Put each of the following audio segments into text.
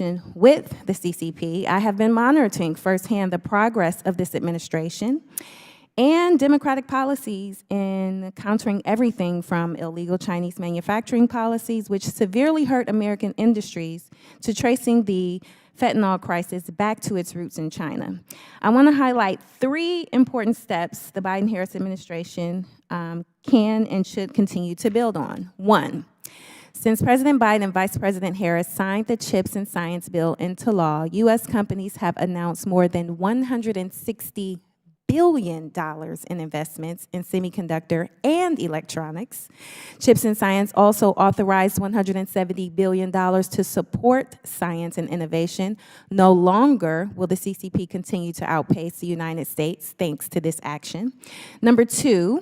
conversation with the CCP, I have been monitoring firsthand the progress of this administration and Democratic policies in countering everything from illegal Chinese manufacturing policies, which severely hurt American industries, to tracing the fentanyl crisis back to its roots in China. I want to highlight 3 important steps the Biden-Harris administration can and should continue to build on. 1, since President Biden and Vice President Harris signed the CHIPS and Science Bill into law, U.S. companies have announced more than $160 billion in investments in semiconductor and electronics. CHIPS and Science also authorized $170 billion to support science and innovation. No longer will the CCP continue to outpace the United States thanks to this action. Number 2,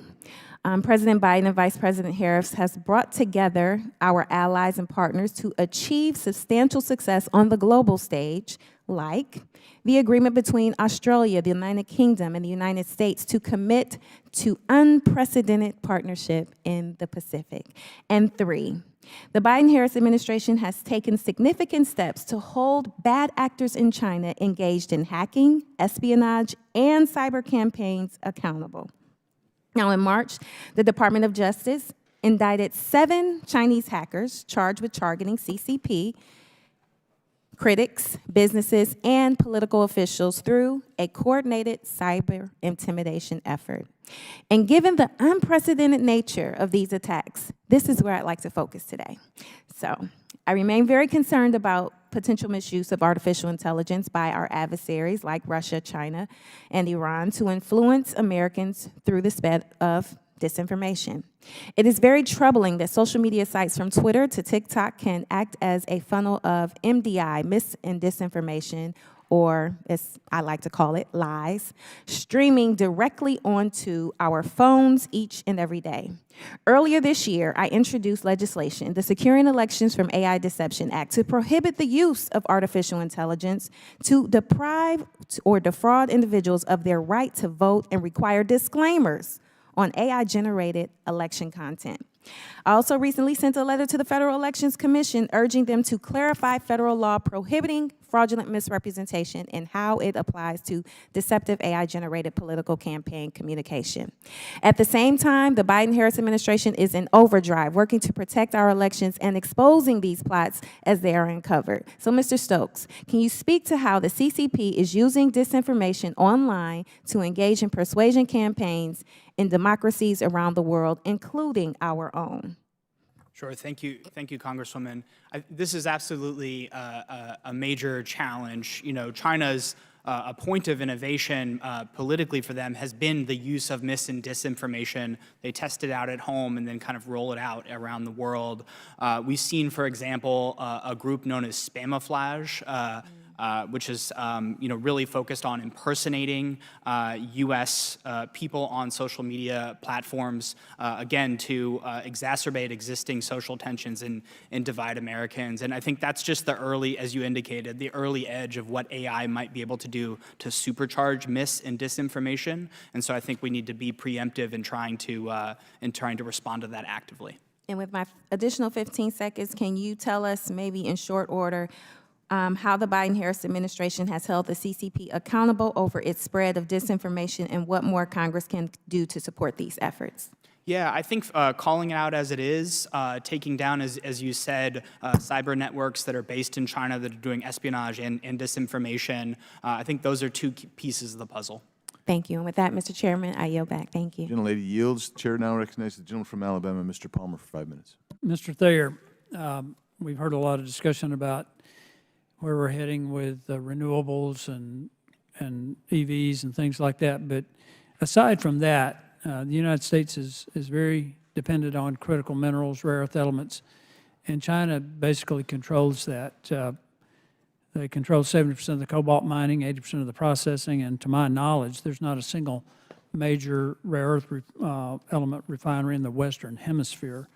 President Biden and Vice President Harris has brought together our allies and partners to achieve substantial success on the global stage, like the agreement between Australia, the United Kingdom, and the United States to commit to unprecedented partnership in the Pacific. And 3, the Biden-Harris administration has taken significant steps to hold bad actors in China engaged in hacking, espionage, and cyber campaigns accountable. Now, in March, the Department of Justice indicted 7 Chinese hackers charged with targeting CCP, critics, businesses, and political officials through a coordinated cyber intimidation effort. And given the unprecedented nature of these attacks, this is where I'd like to focus today. So, I remain very concerned about potential misuse of artificial intelligence by our adversaries like Russia, China, and Iran to influence Americans through the spread of disinformation. It is very troubling that social media sites from Twitter to TikTok can act as a funnel of MDI, mis and disinformation, or as I like to call it, lies, streaming directly onto our phones each and every day. Earlier this year, I introduced legislation, the Securing Elections from AI Deception Act, to prohibit the use of artificial intelligence to deprive or defraud individuals of their right to vote and require disclaimers on AI-generated election content. I also recently sent a letter to the Federal Elections Commission urging them to clarify federal law prohibiting fraudulent misrepresentation and how it applies to deceptive AI-generated political campaign communication. At the same time, the Biden-Harris administration is in overdrive, working to protect our elections and exposing these plots as they are uncovered. So, Mr. Stokes, can you speak to how the CCP is using disinformation online to engage in persuasion campaigns in democracies around the world, including our own? Sure. Thank you, Congresswoman. This is absolutely a major challenge. You know, China's a point of innovation politically for them has been the use of mis and disinformation. They test it out at home and then kind of roll it out around the world. We've seen, for example, a group known as Spamiflage, which is really focused on impersonating U.S. people on social media platforms, again, to exacerbate existing social tensions and divide Americans. And I think that's just the early, as you indicated, the early edge of what AI might be able to do to supercharge mis and disinformation. And so I think we need to be preemptive in trying to respond to that actively. And with my additional 15 seconds, can you tell us, maybe in short order, how the Biden-Harris administration has held the CCP accountable over its spread of disinformation and what more Congress can do to support these efforts? Yeah, I think calling it out as it is, taking down, as you said, cyber networks that are based in China that are doing espionage and disinformation, I think those are 2 key pieces of the puzzle. Thank you. And with that, Mr. Chairman, I yield back. Thank you. Gentlelady yields. Chair now recognizes the gentleman from Alabama, Mr. Palmer, for 5 minutes. Mr. Thayer, we've heard a lot of discussion about where we're heading with renewables and EVs and things like that. But aside from that, the United States is very dependent on critical minerals, rare earth elements, and China basically controls that. They control 70% of the cobalt mining, 80% of the processing, and to my knowledge, there's not a single major rare earth element refinery in the Western Hemisphere.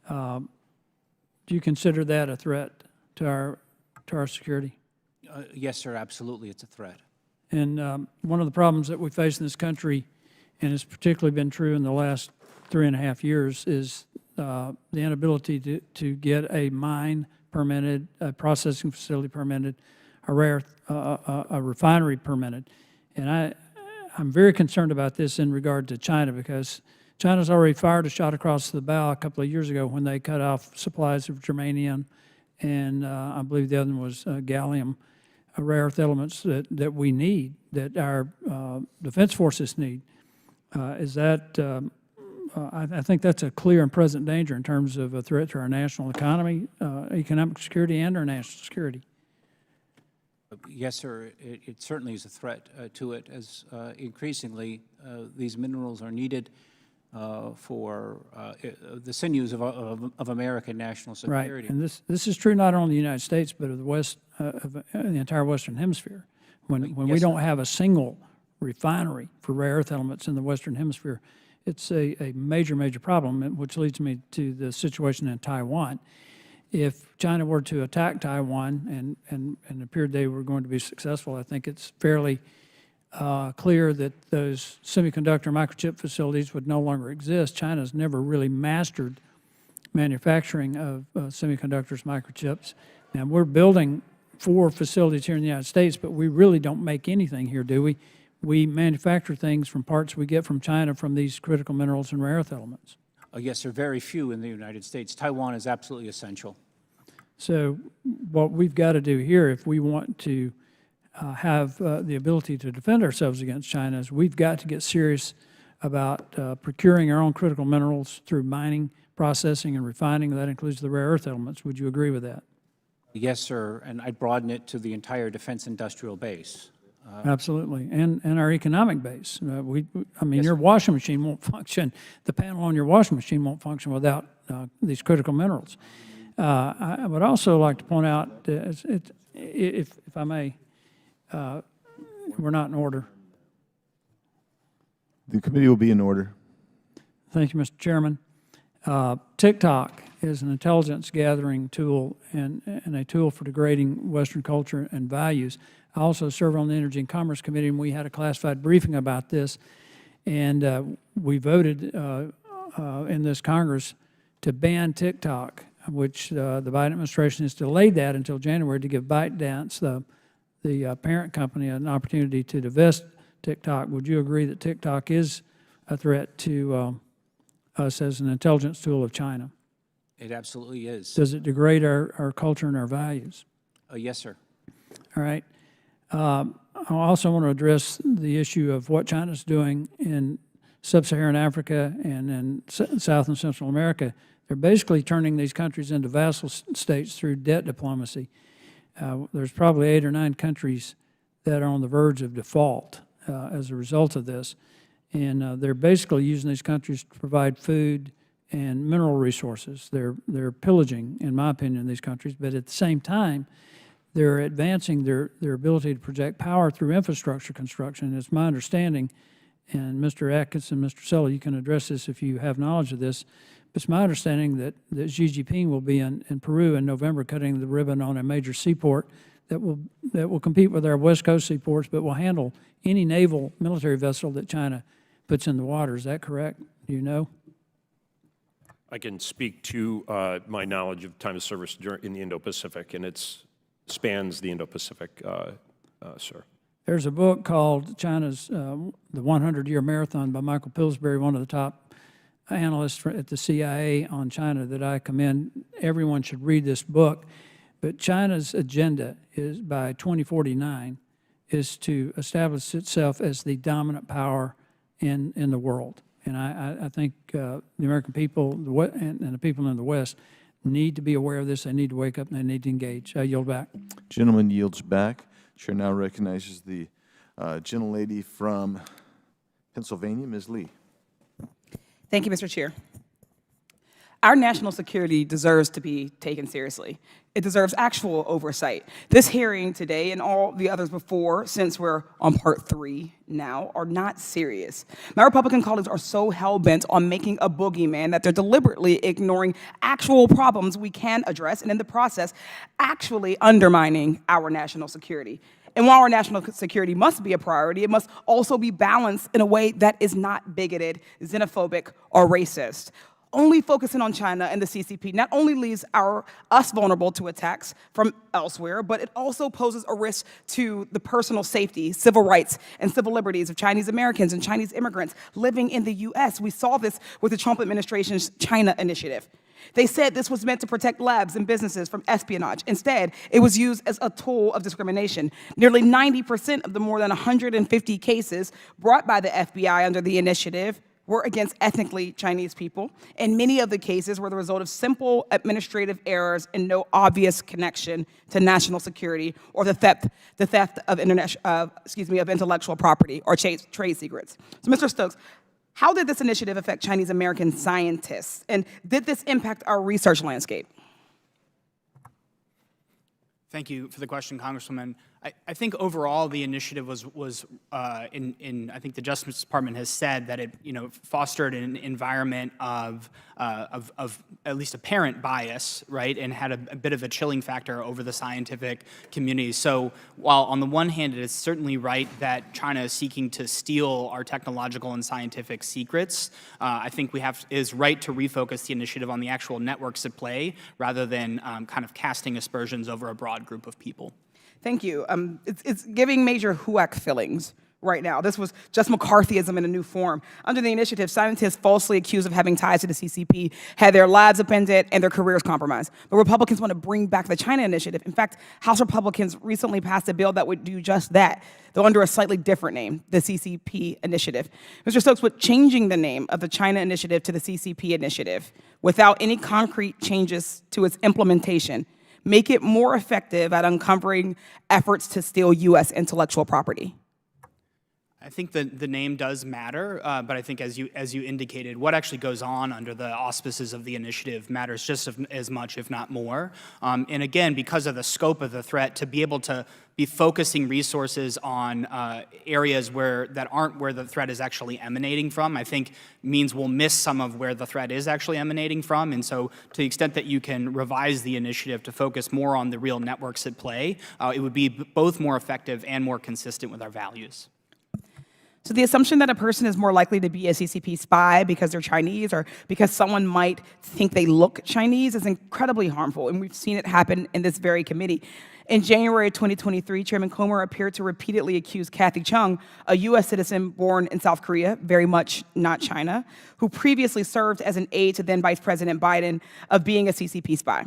Do you consider that a threat to our security? Yes, sir, absolutely, it's a threat. And one of the problems that we face in this country, and it's particularly been true in the last 3.5 years, is the inability to get a mine permitted, a processing facility permitted, a refinery permitted. And I'm very concerned about this in regard to China, because China's already fired a shot across the bow a couple of years ago when they cut off supplies of germanium, and I believe the other one was gallium, rare earth elements that we need, that our defense forces need. I think that's a clear and present danger in terms of a threat to our national economy, economic security, and our national security. Yes, sir, it certainly is a threat to it, as increasingly these minerals are needed for the sinews of American national security. Right, and this is true not only in the United States, but of the entire Western Hemisphere. When we don't have a single refinery for rare earth elements in the Western Hemisphere, it's a major, major problem, which leads me to the situation in Taiwan. If China were to attack Taiwan and appeared they were going to be successful, I think it's fairly clear that those semiconductor microchip facilities would no longer exist. China's never really mastered manufacturing of semiconductors, microchips. Now, we're building 4 facilities here in the United States, but we really don't make anything here, do we? We manufacture things from parts we get from China from these critical minerals and rare earth elements. Yes, there are very few in the United States. Taiwan is absolutely essential. So what we've got to do here, if we want to have the ability to defend ourselves against China, is we've got to get serious about procuring our own critical minerals through mining, processing, and refining. That includes the rare earth elements. Would you agree with that? Yes, sir, and I'd broaden it to the entire defense industrial base. Absolutely, and our economic base. I mean, your washing machine won't function, the panel on your washing machine won't function without these critical minerals. I would also like to point out, if I may, we're not in order. The committee will be in order. Thank you, Mr. Chairman. TikTok is an intelligence gathering tool and a tool for degrading Western culture and values. I also serve on the Energy and Commerce Committee, and we had a classified briefing about this. And we voted in this Congress to ban TikTok, which the Biden administration has delayed that until January to give ByteDance, the parent company, an opportunity to divest TikTok. Would you agree that TikTok is a threat to us as an intelligence tool of China? It absolutely is. Does it degrade our culture and our values? Yes, sir. All right. I also want to address the issue of what China's doing in sub-Saharan Africa and in South and Central America. They're basically turning these countries into vassal states through debt diplomacy. There's probably 8 or 9 countries that are on the verge of default as a result of this. And they're basically using these countries to provide food and mineral resources. They're pillaging, in my opinion, these countries, but at the same time, they're advancing their ability to project power through infrastructure construction. It's my understanding, and Mr. Atkins and Mr. Sella, you can address this if you have knowledge of this, but it's my understanding that Xi Jinping will be in Peru in November cutting the ribbon on a major seaport that will compete with our West Coast seaports, but will handle any naval military vessel that China puts in the water. Is that correct? Do you know? I can speak to my knowledge of time of service in the Indo-Pacific, and it spans the Indo-Pacific, sir. There's a book called China's The 100-Year Marathon by Michael Pillsbury, one of the top analysts at the CIA on China, that I commend. Everyone should read this book. But China's agenda is, by 2049, is to establish itself as the dominant power in the world. And I think the American people and the people in the West need to be aware of this. They need to wake up and they need to engage. I yield back. Gentleman yields back. Chair now recognizes the gentlelady from Pennsylvania, Ms. Lee. Thank you, Mr. Chair. Our national security deserves to be taken seriously. It deserves actual oversight. This hearing today and all the others before, since we're on part 3 now, are not serious. My Republican colleagues are so hell-bent on making a boogeyman that they're deliberately ignoring actual problems we can address, and in the process, actually undermining our national security. And while our national security must be a priority, it must also be balanced in a way that is not bigoted, xenophobic, or racist. Only focusing on China and the CCP not only leaves us vulnerable to attacks from elsewhere, but it also poses a risk to the personal safety, civil rights, and civil liberties of Chinese Americans and Chinese immigrants living in the U.S. We saw this with the Trump administration's China initiative. They said this was meant to protect labs and businesses from espionage. Instead, it was used as a tool of discrimination. Nearly 90% of the more than 150 cases brought by the FBI under the initiative were against ethnically Chinese people, and many of the cases were the result of simple administrative errors and no obvious connection to national security or the theft of intellectual property or trade secrets. So, Mr. Stokes, how did this initiative affect Chinese American scientists, and did this impact our research landscape? Thank you for the question, Congresswoman. I think overall the initiative was I think the Justice Department has said that it fostered an environment of at least apparent bias, right, and had a bit of a chilling factor over the scientific community. So while on the one hand it is certainly right that China is seeking to steal our technological and scientific secrets, I think is right to refocus the initiative on the actual networks at play rather than kind of casting aspersions over a broad group of people. Thank you. It's giving major HUAC fillings right now. This was just McCarthyism in a new form. Under the initiative, scientists falsely accused of having ties to the CCP had their lives upended and their careers compromised. But Republicans want to bring back the China initiative. In fact, House Republicans recently passed a bill that would do just that, though under a slightly different name, the CCP initiative. Mr. Stokes, with changing the name of the China initiative to the CCP initiative without any concrete changes to its implementation, make it more effective at uncovering efforts to steal U.S. intellectual property? I think the name does matter, but I think as you indicated, what actually goes on under the auspices of the initiative matters just as much, if not more. And again, because of the scope of the threat, to be able to be focusing resources on areas that aren't where the threat is actually emanating from, I think means we'll miss some of where the threat is actually emanating from. And so to the extent that you can revise the initiative to focus more on the real networks at play, it would be both more effective and more consistent with our values. So the assumption that a person is more likely to be a CCP spy because they're Chinese or because someone might think they look Chinese is incredibly harmful, and we've seen it happen in this very committee. In January 2023, Chairman Comer appeared to repeatedly accuse Kathy Chung, a U.S. citizen born in South Korea, very much not China, who previously served as an aide to then Vice President Biden, of being a CCP spy.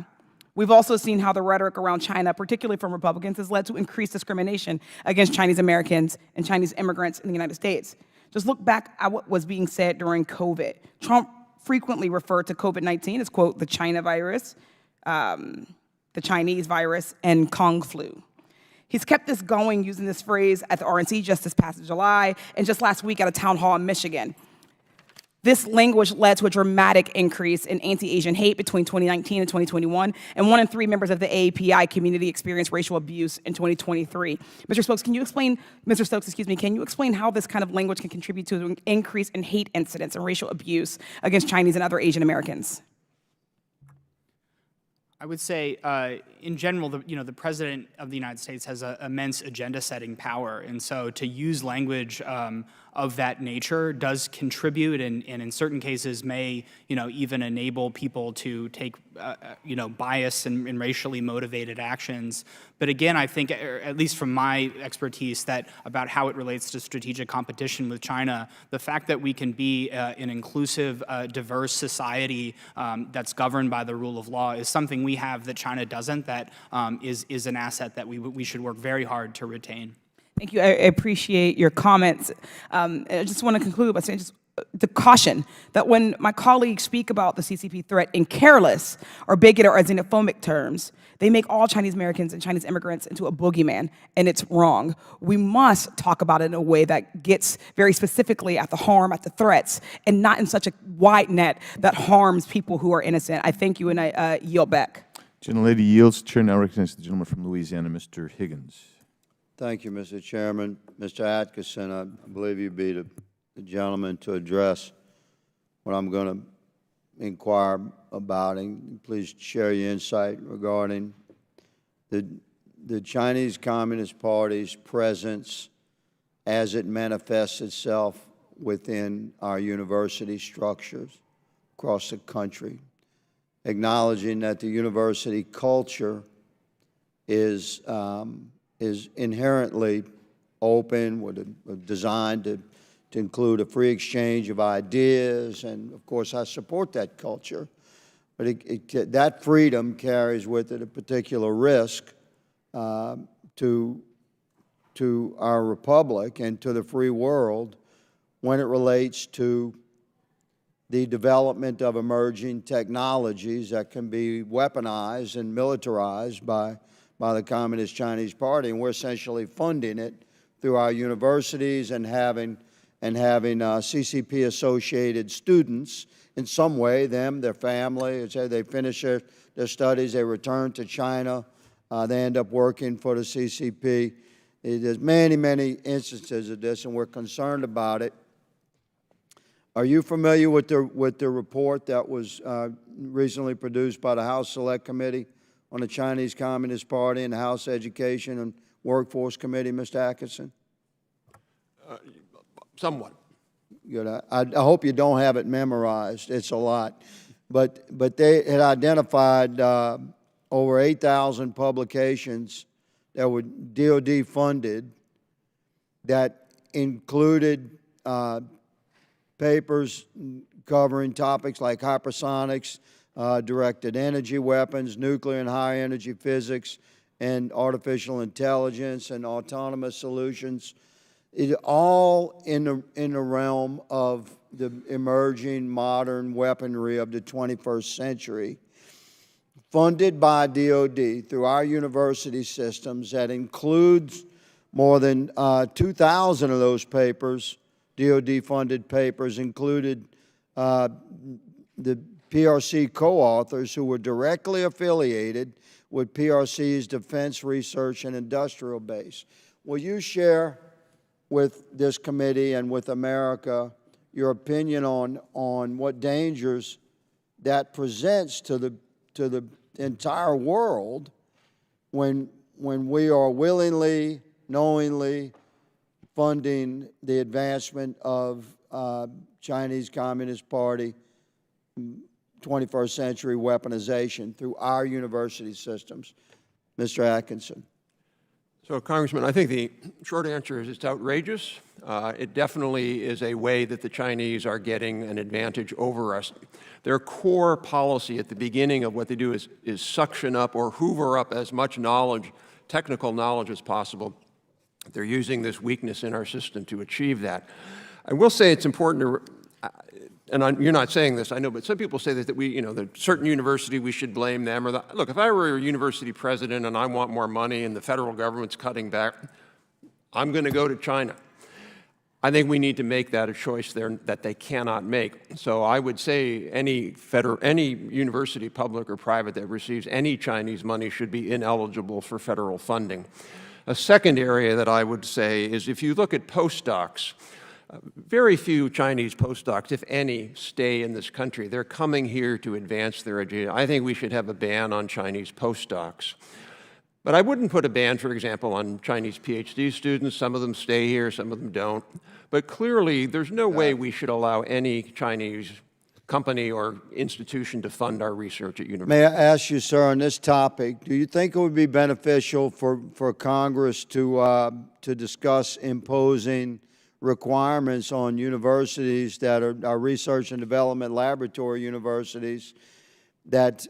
We've also seen how the rhetoric around China, particularly from Republicans, has led to increased discrimination against Chinese Americans and Chinese immigrants in the United States. Just look back at what was being said during COVID. Trump frequently referred to COVID-19 as, quote, the China virus, the Chinese virus, and Kung flu. He's kept this going using this phrase at the RNC just this past July and just last week at a town hall in Michigan. This language led to a dramatic increase in anti-Asian hate between 2019 and 2021, and 1 in 3 members of the AAPI community experienced racial abuse in 2023. Mr. Stokes, can you explain how this kind of language can contribute to an increase in hate incidents and racial abuse against Chinese and other Asian Americans? I would say, in general, the President of the United States has an immense agenda-setting power, and so to use language of that nature does contribute, and in certain cases may, even enable people to take, bias and racially motivated actions. But again, I think, at least from my expertise, that about how it relates to strategic competition with China, the fact that we can be an inclusive, diverse society that's governed by the rule of law is something we have that China doesn't, that is an asset that we should work very hard to retain. Thank you. I appreciate your comments. I just want to conclude by saying the caution that when my colleagues speak about the CCP threat in careless or bigoted or xenophobic terms, they make all Chinese Americans and Chinese immigrants into a boogeyman, and it's wrong. We must talk about it in a way that gets very specifically at the harm, at the threats, and not in such a wide net that harms people who are innocent. I thank you, and I yield back. Gentlelady yields. Chair now recognizes the gentleman from Louisiana, Mr. Higgins. Thank you, Mr. Chairman. Mr. Atkinson, I believe you'd be the gentleman to address what I'm going to inquire about, and please share your insight regarding the Chinese Communist Party's presence as it manifests itself within our university structures, across the country, acknowledging that the university culture is inherently open, designed to include a free exchange of ideas, and of course I support that culture. But that freedom carries with it a particular risk to our republic and to the free world when it relates to the development of emerging technologies that can be weaponized and militarized by the Communist Chinese Party, and we're essentially funding it through our universities and having CCP-associated students in some way, them, their family, they finish their studies, they return to China, they end up working for the CCP. There's many, many instances of this, and we're concerned about it. Are you familiar with the report that was recently produced by the House Select Committee on the Chinese Communist Party and the House Education and Workforce Committee, Mr. Atkinson? Somewhat. Good. I hope you don't have it memorized. It's a lot. But they had identified over 8,000 publications that were DOD funded that included papers covering topics like hypersonics, directed energy weapons, nuclear and high energy physics, and artificial intelligence and autonomous solutions. It all in the realm of the emerging modern weaponry of the 21st century, funded by DOD through our university systems. That includes more than 2,000 of those papers. DOD-funded papers included the PRC co-authors who were directly affiliated with PRC's defense research and industrial base. Will you share with this committee and with America your opinion on what dangers that presents to the entire world when we are willingly, knowingly funding the advancement of Chinese Communist Party 21st century weaponization through our university systems? Mr. Atkinson. So, Congressman, I think the short answer is it's outrageous. It definitely is a way that the Chinese are getting an advantage over us. Their core policy at the beginning of what they do is suction up or hoover up as much knowledge, technical knowledge as possible. They're using this weakness in our system to achieve that. I will say it's important to, you're not saying this, I know, but some people say that that certain university, we should blame them. Look, if I were a university president and I want more money and the federal government's cutting back, I'm going to go to China. I think we need to make that a choice there that they cannot make. So I would say any university, public or private, that receives any Chinese money should be ineligible for federal funding. A second area that I would say is if you look at postdocs, very few Chinese postdocs, if any, stay in this country. They're coming here to advance their education. I think we should have a ban on Chinese postdocs. But I wouldn't put a ban, for example, on Chinese PhD students. Some of them stay here, some of them don't. But clearly, there's no way we should allow any Chinese company or institution to fund our research at universities. May I ask you, sir, on this topic, do you think it would be beneficial for Congress to discuss imposing requirements on universities that are research and development laboratory universities that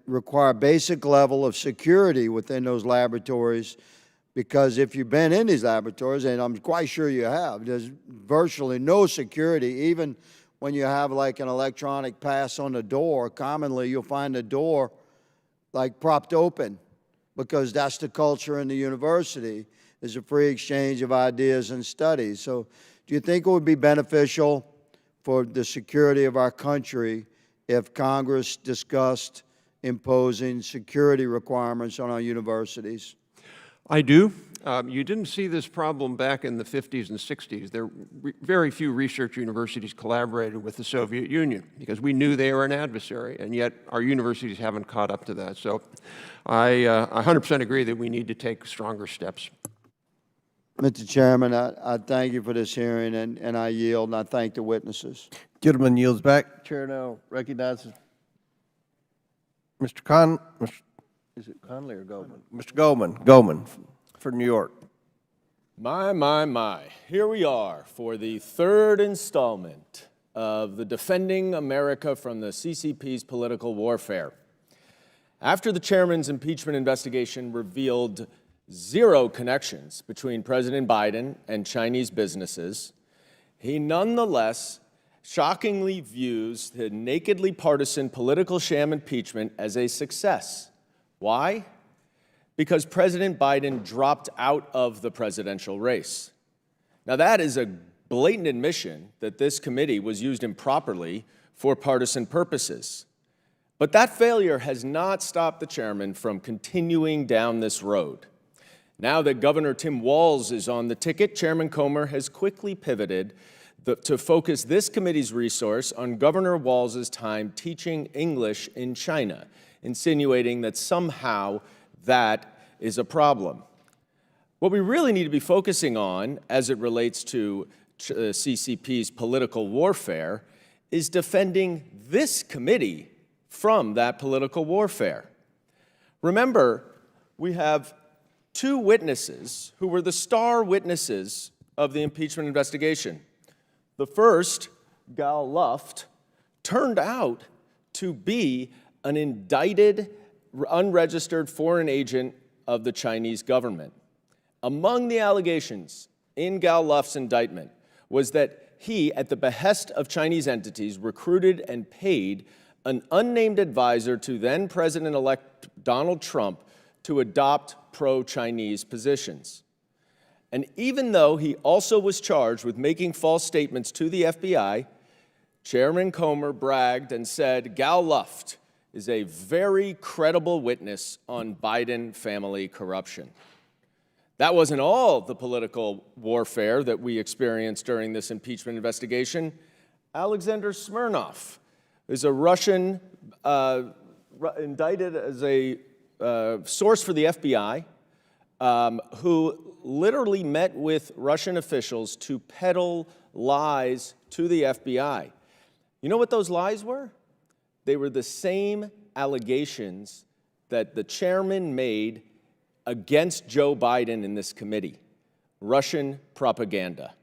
require basic level of security within those laboratories? Because if you've been in these laboratories, and I'm quite sure you have, there's virtually no security. Even when you have like an electronic pass on the door, commonly you'll find the door like propped open because that's the culture in the university. Is a free exchange of ideas and studies. So do you think it would be beneficial for the security of our country if Congress discussed imposing security requirements on our universities? I do. You didn't see this problem back in the 50s and 60s. Very few research universities collaborated with the Soviet Union because we knew they were an adversary, and yet our universities haven't caught up to that. So I 100% agree that we need to take stronger steps. Mr. Chairman, I thank you for this hearing, and I yield, and I thank the witnesses. Gentleman yields back. Chair now recognizes Mr. Is it Conley or Goldman? Mr. Goldman for New York. My. Here we are for the third installment of the Defending America from the CCP's Political Warfare. After the chairman's impeachment investigation revealed zero connections between President Biden and Chinese businesses, he nonetheless shockingly views the nakedly partisan political sham impeachment as a success. Why? Because President Biden dropped out of the presidential race. Now, that is a blatant admission that this committee was used improperly for partisan purposes. But that failure has not stopped the chairman from continuing down this road. Now that Governor Tim Walz is on the ticket, Chairman Comer has quickly pivoted to focus this committee's resource on Governor Walz's time teaching English in China, insinuating that somehow that is a problem. What we really need to be focusing on as it relates to CCP's political warfare is defending this committee from that political warfare. Remember, we have two witnesses who were the star witnesses of the impeachment investigation. The first, Gal Luft, turned out to be an indicted, unregistered foreign agent of the Chinese government. Among the allegations in Gal Luft's indictment was that he, at the behest of Chinese entities, recruited and paid an unnamed advisor to then-President-elect Donald Trump to adopt pro-Chinese positions. And even though he also was charged with making false statements to the FBI, Chairman Comer bragged and said Gal Luft is a very credible witness on Biden family corruption. That wasn't all the political warfare that we experienced during this impeachment investigation. Alexander Smirnov is a Russian indicted as a source for the FBI who literally met with Russian officials to peddle lies to the FBI. You know what those lies were? They were the same allegations that the chairman made against Joe Biden in this committee, Russian propaganda.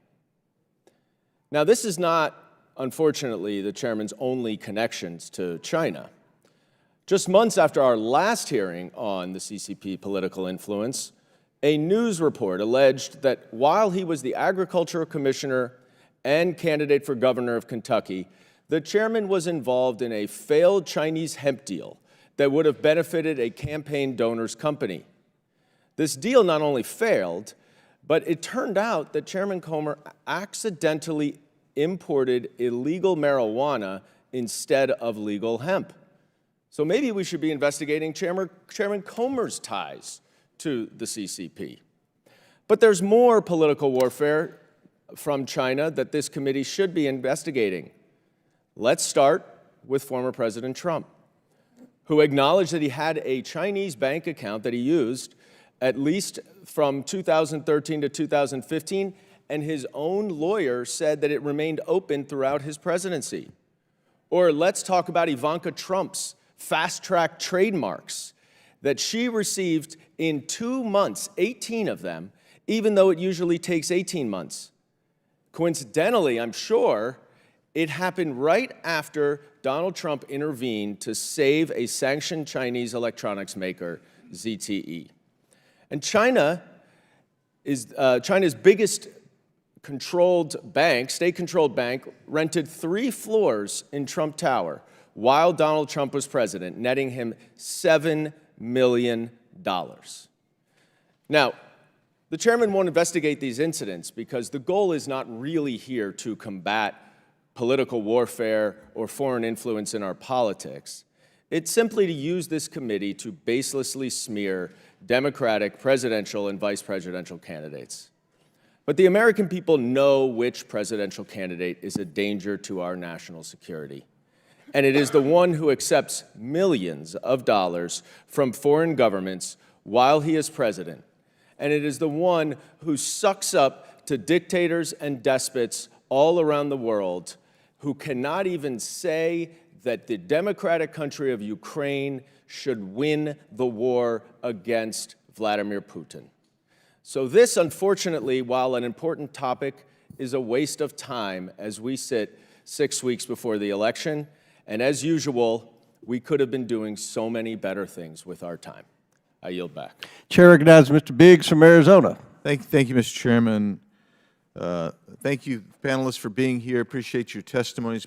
Now, this is not, unfortunately, the chairman's only connections to China. Just months after our last hearing on the CCP political influence, a news report alleged that while he was the agricultural commissioner and candidate for governor of Kentucky, the chairman was involved in a failed Chinese hemp deal that would have benefited a campaign donor's company. This deal not only failed, but it turned out that Chairman Comer accidentally imported illegal marijuana instead of legal hemp. So maybe we should be investigating Chairman Comer's ties to the CCP. But there's more political warfare from China that this committee should be investigating. Let's start with former President Trump, who acknowledged that he had a Chinese bank account that he used at least from 2013 to 2015, and his own lawyer said that it remained open throughout his presidency. Or let's talk about Ivanka Trump's fast-track trademarks that she received in 2 months, 18 of them, even though it usually takes 18 months. Coincidentally, I'm sure, it happened right after Donald Trump intervened to save a sanctioned Chinese electronics maker, ZTE. And China's biggest controlled bank, state-controlled bank, rented 3 floors in Trump Tower while Donald Trump was president, netting him $7 million. Now, the chairman won't investigate these incidents because the goal is not really here to combat political warfare or foreign influence in our politics. It's simply to use this committee to baselessly smear Democratic presidential and vice presidential candidates. But the American people know which presidential candidate is a danger to our national security. And it is the one who accepts millions of dollars from foreign governments while he is president. And it is the one who sucks up to dictators and despots all around the world who cannot even say that the democratic country of Ukraine should win the war against Vladimir Putin. So this, unfortunately, while an important topic, is a waste of time as we sit 6 weeks before the election. And as usual, we could have been doing so many better things with our time. I yield back. Chair recognizes Mr. Biggs from Arizona. Thank you, Mr. Chairman. Thank you, panelists, for being here. Appreciate your testimonies.